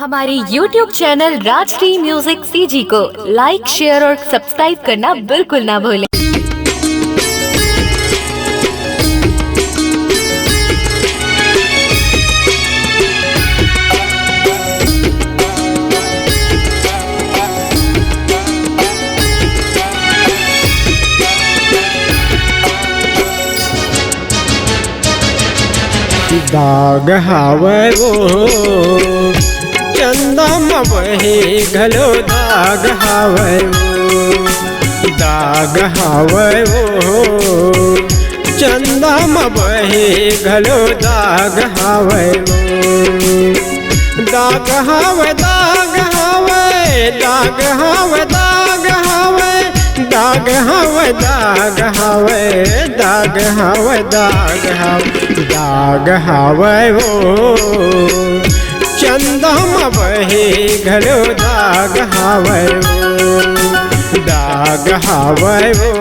हमारे YouTube channel Rajshri music CG को like, share और सब्सक्राइब करना बिल्कुल ना भूलें। दाग हावै वो चंदा मवही घलो दाग हावै वो दाग हावै वो चंदा मवही घलो दाग हावै वो दाग हावै दाग हावै दाग हावै दाग हावै दाग हावै दाग हावै दाग हावै दाग हावै दाग हावै वो चंदा मवही घलो दाग हावै वो दाग हावै वो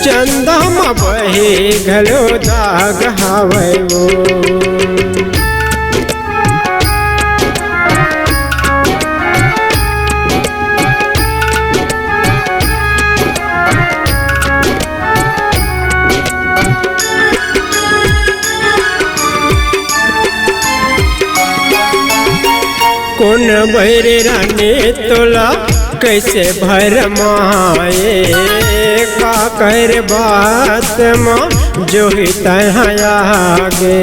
चंदा मवही घलो दाग हावै वो। कौन बैर रानी तोला कैसे भर माए का कर बात माँ जो ही तहाँ आगे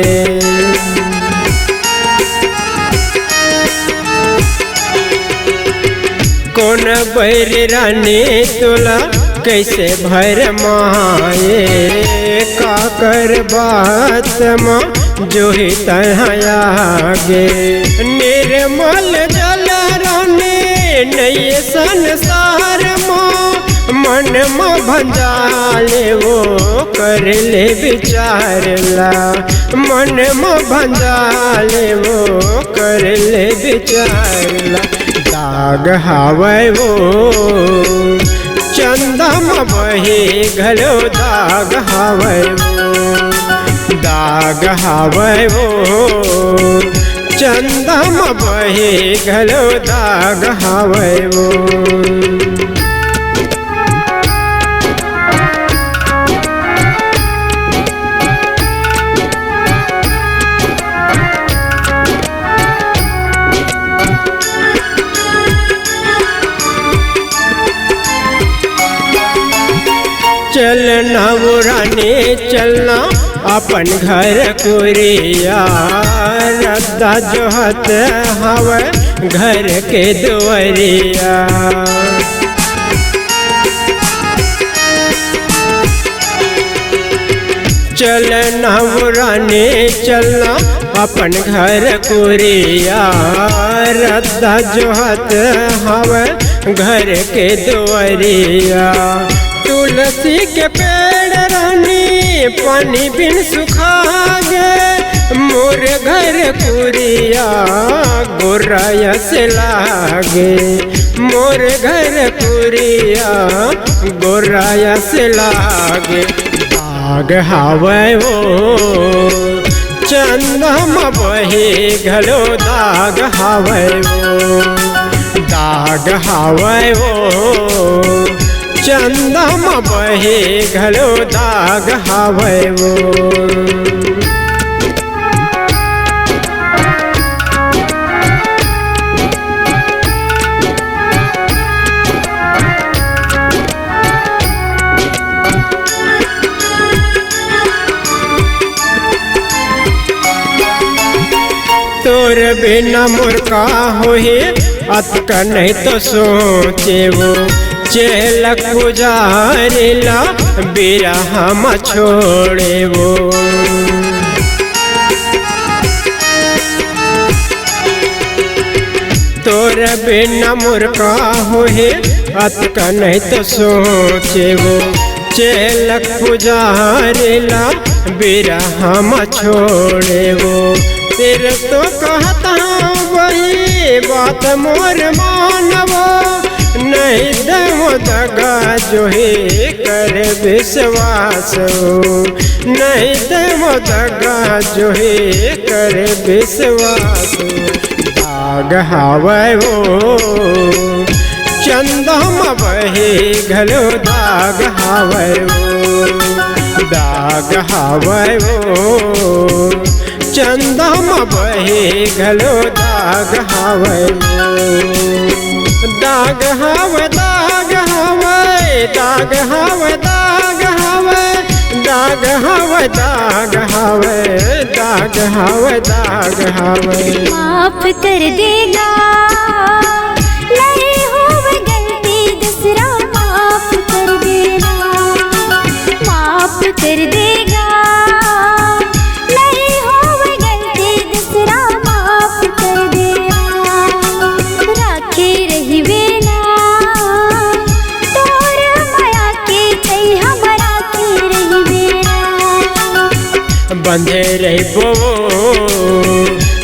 कौन बैर रानी तोला कैसे भर माए का कर बात माँ जो ही तहाँ आगे निर्मल जल रानी नये संसार मन में भंजाले वो कर ले विचारला मन में भंजाले वो कर ले विचारला दाग हावै वो चंदा मवही घलो दाग हावै वो दाग हावै वो चंदा मवही घलो दाग हावै वो। चलना वो रानी चलना अपन घर कुरिया रद्दा जोहत हवै घर के दुआरिया चलना वो रानी चलना अपन घर कुरिया रद्दा जोहत हवै घर के दुआरिया तुलसी के पेड़ रानी पानी बिन सुखा गे मोर घर कुरिया गोराया से लागे मोर घर कुरिया गोराया से लागे दाग हावै वो चंदा मवही घलो दाग हावै वो दाग हावै वो चंदा मवही घलो दाग हावै वो। तोर बिना मोर का होही अतक नहीं तो सोचे वो चेलक गुजारिला बिरहा म छोड़े वो तोर बिना मोर का होहे अतक नहीं तो सोचे वो चेलक गुजारिला बिरहा म छोड़े वो तेरे तो कहता वही बात मोर मानवो नहीं दमो दगा जो ही कर विश्वास नहीं दमो दगा जो ही कर विश्वास। दाग हावै वो चंदम बहे घलो दाग हावै वो दाग हावै वो चंदम बहे घलो दाग हावै वो दाग हावै दाग हावै दाग हावै दाग हावै दाग हावै दाग हावै दाग हावै दाग हावै माफ कर देगा नहीं होवे गलती दूसरा माफ कर देना माफ कर देगा नहीं होवे गलती दूसरा माफ कर देना राखे रही बेना तोर माया के छै हमरा के रही बेना बंधे रहिबो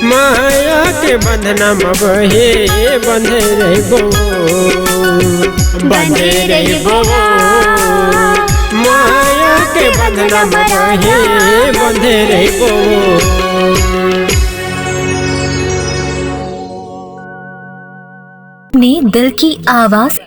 माया के बंधना मबहे बंधे रहिबो बंधे रहिबो माया के बंधना मबहे बंधे रहिबो। अपने दिल की आवाज